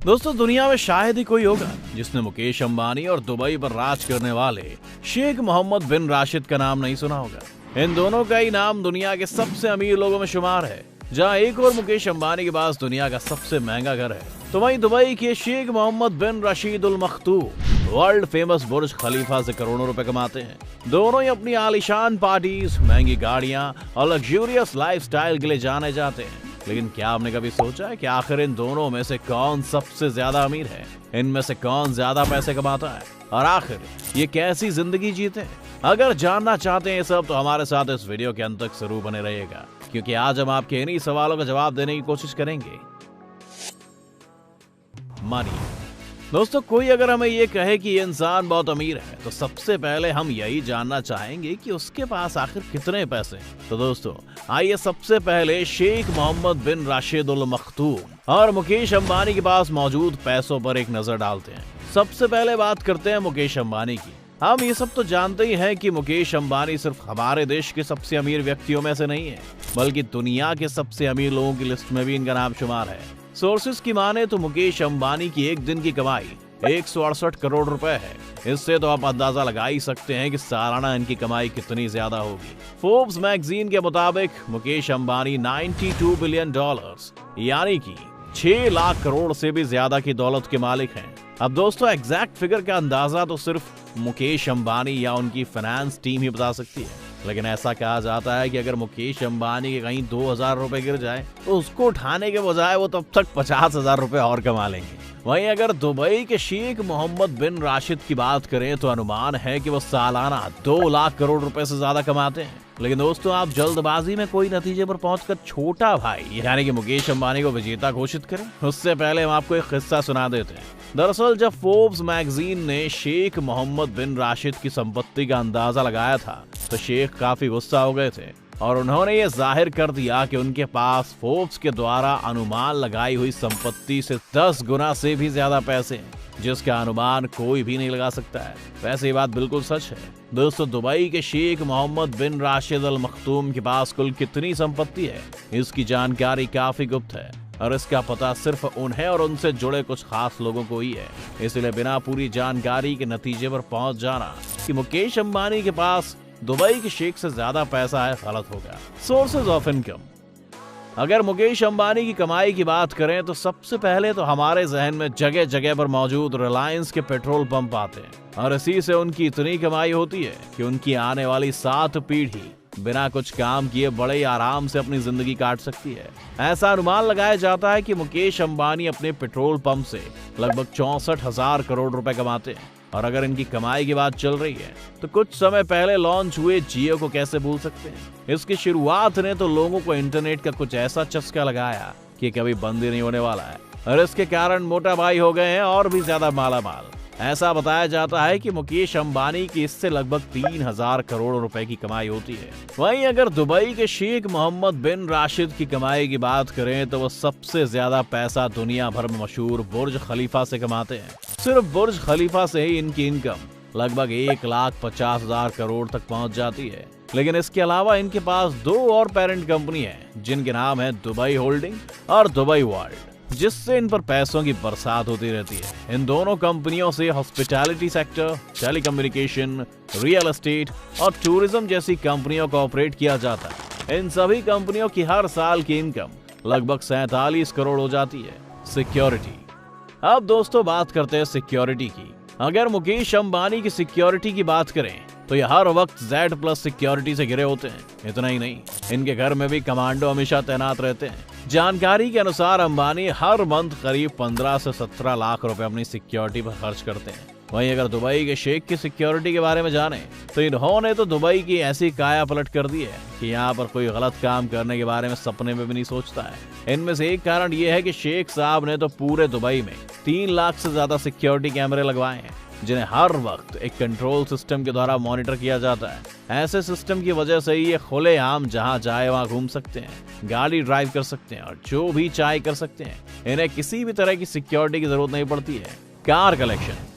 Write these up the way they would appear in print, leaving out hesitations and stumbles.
दोस्तों, दुनिया में शायद ही कोई होगा जिसने मुकेश अंबानी और दुबई पर राज करने वाले शेख मोहम्मद बिन राशिद का नाम नहीं सुना होगा। इन दोनों का ही नाम दुनिया के सबसे अमीर लोगों में शुमार है। जहां एक और मुकेश अंबानी के पास दुनिया का सबसे महंगा घर है, तो वहीं दुबई के शेख मोहम्मद बिन रशीद अल मखतूम वर्ल्ड फेमस बुर्ज खलीफा से करोड़ों रुपए कमाते हैं। दोनों ही अपनी आलीशान पार्टीज, महंगी गाड़ियां और लग्जूरियस लाइफस्टाइल के लिए जाने जाते हैं। लेकिन क्या आपने कभी सोचा है कि आखिर इन दोनों में से कौन सबसे ज्यादा अमीर है? इनमें से कौन ज्यादा पैसे कमाता है और आखिर ये कैसी जिंदगी जीते हैं? अगर जानना चाहते हैं ये सब, तो हमारे साथ इस वीडियो के अंत तक जरूर बने रहिएगा, क्योंकि आज हम आपके इन्हीं सवालों का जवाब देने की कोशिश करेंगे। मनी। दोस्तों, कोई अगर हमें ये कहे कि ये इंसान बहुत अमीर है, तो सबसे पहले हम यही जानना चाहेंगे कि उसके पास आखिर कितने पैसे हैं। तो दोस्तों, आइए सबसे पहले शेख मोहम्मद बिन राशिद अल मखतूम और मुकेश अंबानी के पास मौजूद पैसों पर एक नजर डालते हैं। सबसे पहले बात करते हैं मुकेश अंबानी की। हम ये सब तो जानते ही हैं कि मुकेश अंबानी सिर्फ हमारे देश के सबसे अमीर व्यक्तियों में से नहीं है, बल्कि दुनिया के सबसे अमीर लोगों की लिस्ट में भी इनका नाम शुमार है। सोर्सेस की माने तो मुकेश अंबानी की एक दिन की कमाई 168 करोड़ रुपए है। इससे तो आप अंदाजा लगा ही सकते हैं कि सालाना इनकी कमाई कितनी ज्यादा होगी। फोर्ब्स मैगजीन के मुताबिक मुकेश अंबानी 92 बिलियन डॉलर्स यानी कि 6 लाख करोड़ से भी ज्यादा की दौलत के मालिक हैं। अब दोस्तों, एग्जैक्ट फिगर का अंदाजा तो सिर्फ मुकेश अंबानी या उनकी फाइनेंस टीम ही बता सकती है, लेकिन ऐसा कहा जाता है कि अगर मुकेश अंबानी के कहीं 2000 रुपए गिर जाए, तो उसको उठाने के बजाय वो तब तक 50,000 रुपए और कमा लेंगे। वहीं अगर दुबई के शेख मोहम्मद बिन राशिद की बात करें, तो अनुमान है कि वो सालाना 2 लाख करोड़ रुपए से ज्यादा कमाते हैं। लेकिन दोस्तों, आप जल्दबाजी में कोई नतीजे पर पहुंचकर छोटा भाई यानी कि मुकेश अंबानी को विजेता घोषित करें, उससे पहले हम आपको एक किस्सा सुना देते हैं। दरअसल जब फोर्ब्स मैगजीन ने शेख मोहम्मद बिन राशिद की संपत्ति का अंदाजा लगाया था, तो शेख काफी गुस्सा हो गए थे और उन्होंने ये जाहिर कर दिया कि उनके पास फोर्ब्स के द्वारा अनुमान लगाई हुई संपत्ति से 10 गुना से भी ज्यादा पैसे हैं, जिसका अनुमान कोई भी नहीं लगा सकता है। वैसे ये बात बिल्कुल सच है। दोस्तों, दुबई के शेख मोहम्मद बिन राशिद अल मखतूम के पास कुल कितनी संपत्ति है, इसकी जानकारी काफी गुप्त है और इसका पता सिर्फ उन्हें और उनसे जुड़े कुछ खास लोगों को ही है। इसलिए बिना पूरी जानकारी के नतीजे पर पहुंच जाना कि मुकेश अंबानी के पास दुबई के शेख से ज्यादा पैसा है, गलत होगा। Sources of income. अगर मुकेश अंबानी की कमाई की बात करें, तो सबसे पहले तो हमारे जहन में जगह जगह पर मौजूद रिलायंस के पेट्रोल पंप आते हैं और इसी से उनकी इतनी कमाई होती है कि उनकी आने वाली 7 पीढ़ी बिना कुछ काम किए बड़े ही आराम से अपनी जिंदगी काट सकती है। ऐसा अनुमान लगाया जाता है कि मुकेश अंबानी अपने पेट्रोल पंप से लगभग 64,000 करोड़ रुपए कमाते हैं। और अगर इनकी कमाई की बात चल रही है, तो कुछ समय पहले लॉन्च हुए जियो को कैसे भूल सकते हैं। इसकी शुरुआत ने तो लोगों को इंटरनेट का कुछ ऐसा चस्का लगाया कि कभी बंद ही नहीं होने वाला है और इसके कारण मोटा भाई हो गए हैं और भी ज्यादा मालामाल। ऐसा बताया जाता है कि मुकेश अंबानी की इससे लगभग 3000 करोड़ रुपए की कमाई होती है। वहीं अगर दुबई के शेख मोहम्मद बिन राशिद की कमाई की बात करें, तो वो सबसे ज्यादा पैसा दुनिया भर में मशहूर बुर्ज खलीफा से कमाते हैं। सिर्फ बुर्ज खलीफा से ही इनकी इनकम लगभग 1,50,000 करोड़ तक पहुंच जाती है। लेकिन इसके अलावा इनके पास 2 और पेरेंट कंपनी है, जिनके नाम है दुबई होल्डिंग और दुबई वर्ल्ड, जिससे इन पर पैसों की बरसात होती रहती है। इन दोनों कंपनियों से hospitality sector, telecommunication, real estate और टूरिज्म जैसी कंपनियों को ऑपरेट किया जाता है। इन सभी कंपनियों की हर साल की इनकम लगभग 47 करोड़ हो जाती है। सिक्योरिटी। अब दोस्तों, बात करते हैं सिक्योरिटी की। अगर मुकेश अंबानी की सिक्योरिटी की बात करें, तो ये हर वक्त Z+ सिक्योरिटी से घिरे होते हैं। इतना ही नहीं, इनके घर में भी कमांडो हमेशा तैनात रहते हैं। जानकारी के अनुसार अंबानी हर मंथ करीब 15 से 17 लाख रुपए अपनी सिक्योरिटी पर खर्च करते हैं। वहीं अगर दुबई के शेख की सिक्योरिटी के बारे में जाने, तो इन्होंने तो दुबई की ऐसी काया पलट कर दी है कि यहाँ पर कोई गलत काम करने के बारे में सपने में भी नहीं सोचता है। इनमें से एक कारण ये है कि शेख साहब ने तो पूरे दुबई में 3 लाख से ज्यादा सिक्योरिटी कैमरे लगवाए हैं, जिन्हें हर वक्त एक कंट्रोल सिस्टम के द्वारा मॉनिटर किया जाता है। ऐसे सिस्टम की वजह से ही ये खुलेआम जहां चाहे वहां घूम सकते हैं, गाड़ी ड्राइव कर सकते हैं और जो भी चाहे कर सकते हैं। इन्हें किसी भी तरह की सिक्योरिटी की जरूरत नहीं पड़ती है। Car collection.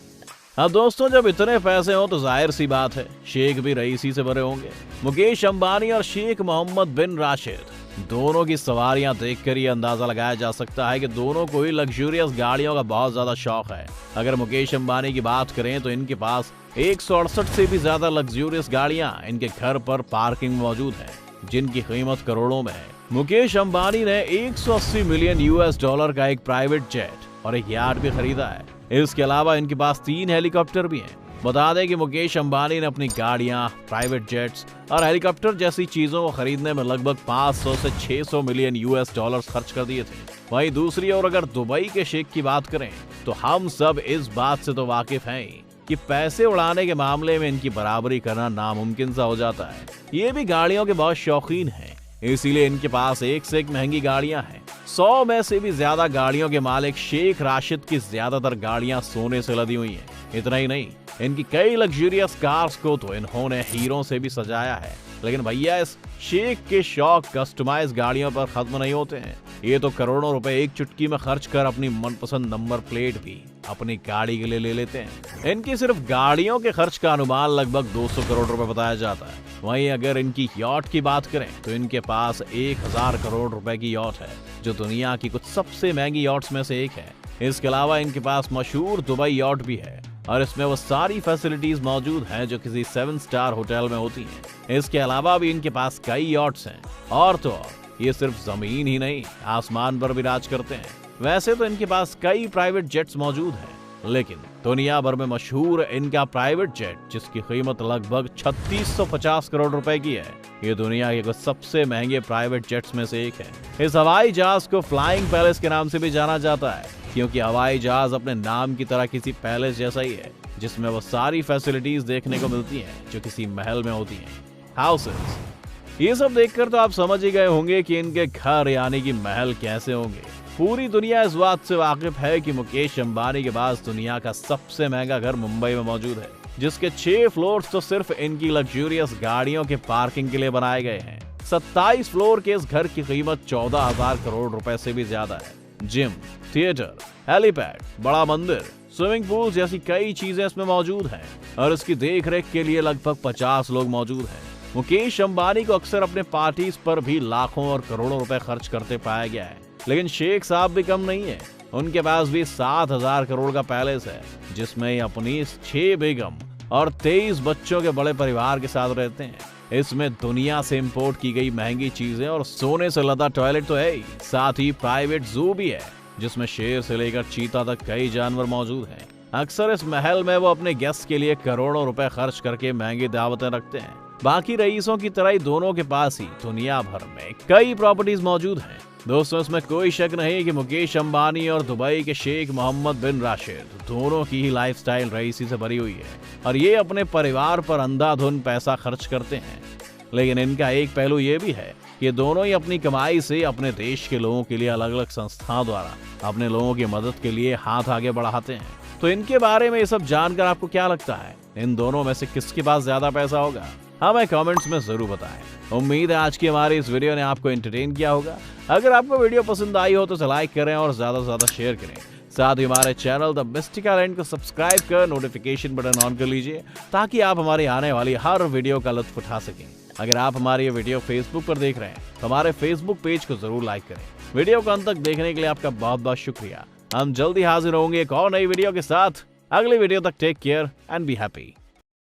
अब दोस्तों, जब इतने पैसे हो तो जाहिर सी बात है शेख भी रईसी से भरे होंगे। मुकेश अंबानी और शेख मोहम्मद बिन राशिद दोनों की सवारियां देखकर ये अंदाजा लगाया जा सकता है कि दोनों को ही लग्जूरियस गाड़ियों का बहुत ज्यादा शौक है। अगर मुकेश अंबानी की बात करें तो इनके पास 168 से भी ज्यादा लग्जूरियस गाड़ियां इनके घर पर पार्किंग में मौजूद है, जिनकी कीमत करोड़ों में है। मुकेश अंबानी ने 180 मिलियन US डॉलर का एक प्राइवेट जेट और एक यार्ड भी खरीदा है। इसके अलावा इनके पास 3 हेलीकॉप्टर भी हैं। बता दें कि मुकेश अंबानी ने अपनी गाड़ियां, प्राइवेट जेट्स और हेलीकॉप्टर जैसी चीजों को खरीदने में लगभग 500 से 600 मिलियन US डॉलर खर्च कर दिए थे। वहीं दूसरी ओर अगर दुबई के शेख की बात करें तो हम सब इस बात से तो वाकिफ हैं कि पैसे उड़ाने के मामले में इनकी बराबरी करना नामुमकिन सा हो जाता है। ये भी गाड़ियों के बहुत शौकीन हैं, इसीलिए इनके पास एक से एक महंगी गाड़ियां हैं। 100 में से भी ज्यादा गाड़ियों के मालिक शेख राशिद की ज्यादातर गाड़ियां सोने से लदी हुई हैं। इतना ही नहीं, इनकी कई लग्जूरियस कार्स को तो इन्होंने हीरों से भी सजाया है। लेकिन भैया, इस शेख के शौक कस्टमाइज गाड़ियों पर खत्म नहीं होते हैं। ये तो करोड़ों रुपए एक चुटकी में खर्च कर अपनी मनपसंद नंबर प्लेट भी अपनी गाड़ी के लिए ले लेते हैं। इनकी सिर्फ गाड़ियों के खर्च का अनुमान लगभग 200 करोड़ रुपए बताया जाता है। वहीं अगर इनकी यॉट की बात करें तो इनके पास 1000 करोड़ रुपए की यॉट है, जो दुनिया की कुछ सबसे महंगी यॉट्स में से एक है। इसके अलावा इनके पास मशहूर दुबई यॉट भी है और इसमें वो सारी फैसिलिटीज मौजूद हैं जो किसी 7 स्टार होटल में होती हैं। इसके अलावा भी इनके पास कई यॉट्स हैं और तो और ये सिर्फ जमीन ही नहीं, आसमान पर भी राज करते हैं। वैसे तो इनके पास कई प्राइवेट जेट्स मौजूद हैं, लेकिन दुनिया भर में मशहूर इनका प्राइवेट जेट, जिसकी कीमत लगभग 3650 करोड़ रुपए की है, ये दुनिया के कुछ सबसे महंगे प्राइवेट जेट्स में से एक है। इस हवाई जहाज को फ्लाइंग पैलेस के नाम से भी जाना जाता है, क्योंकि हवाई जहाज अपने नाम की तरह किसी पैलेस जैसा ही है, जिसमें वो सारी फैसिलिटीज देखने को मिलती हैं जो किसी महल में होती हैं, हाउसेस। ये सब देखकर तो आप समझ ही गए होंगे कि इनके घर यानी कि महल कैसे होंगे। पूरी दुनिया इस बात से वाकिफ है कि मुकेश अंबानी के पास दुनिया का सबसे महंगा घर मुंबई में मौजूद है, जिसके 6 फ्लोर्स तो सिर्फ इनकी लग्जूरियस गाड़ियों के पार्किंग के लिए बनाए गए हैं। 27 फ्लोर के इस घर की कीमत 14,000 करोड़ रुपए से भी ज्यादा है। जिम, थिएटर, हेलीपैड, बड़ा मंदिर, स्विमिंग पूल जैसी कई चीजें इसमें मौजूद हैं और इसकी देखरेख के लिए लगभग 50 लोग मौजूद हैं। मुकेश अंबानी को अक्सर अपने पार्टीज पर भी लाखों और करोड़ों रुपए खर्च करते पाया गया है, लेकिन शेख साहब भी कम नहीं है। उनके पास भी 7000 करोड़ का पैलेस है, जिसमें अपनी 6 बेगम और 23 बच्चों के बड़े परिवार के साथ रहते हैं। इसमें दुनिया से इंपोर्ट की गई महंगी चीजें और सोने से लदा टॉयलेट तो है ही, साथ ही प्राइवेट जू भी है, जिसमें शेर से लेकर चीता तक कई जानवर मौजूद हैं। अक्सर इस महल में वो अपने गेस्ट के लिए करोड़ों रुपए खर्च करके महंगी दावतें रखते हैं। बाकी रईसों की तरह ही दोनों के पास ही दुनिया भर में कई प्रॉपर्टीज मौजूद हैं। दोस्तों, इसमें कोई शक नहीं कि मुकेश अंबानी और दुबई के शेख मोहम्मद बिन राशिद दोनों की ही लाइफस्टाइल रईसी से भरी हुई है और ये अपने परिवार पर अंधाधुन पैसा खर्च करते हैं। लेकिन इनका एक पहलू ये भी है कि दोनों ही अपनी कमाई से अपने देश के लोगों के लिए अलग अलग संस्थाओं द्वारा अपने लोगों की मदद के लिए हाथ आगे बढ़ाते हैं। तो इनके बारे में ये सब जानकर आपको क्या लगता है? इन दोनों में से किसके पास ज्यादा पैसा होगा? हमें कमेंट्स में जरूर बताएं। उम्मीद है आज की हमारी इस वीडियो ने आपको एंटरटेन किया होगा। अगर आपको वीडियो पसंद आई हो तो लाइक करें और ज्यादा से ज्यादा शेयर करें। साथ ही हमारे चैनल द मिस्टिक आइलैंड को सब्सक्राइब कर नोटिफिकेशन बटन ऑन कर लीजिए, ताकि आप हमारी आने वाली हर वीडियो का लुत्फ उठा सकें। अगर आप हमारी ये वीडियो फेसबुक पर देख रहे हैं तो हमारे फेसबुक पेज को जरूर लाइक करें। वीडियो को अंत तक देखने के लिए आपका बहुत बहुत शुक्रिया। हम जल्दी हाजिर होंगे एक और नई वीडियो के साथ। अगली वीडियो तक take care and be happy.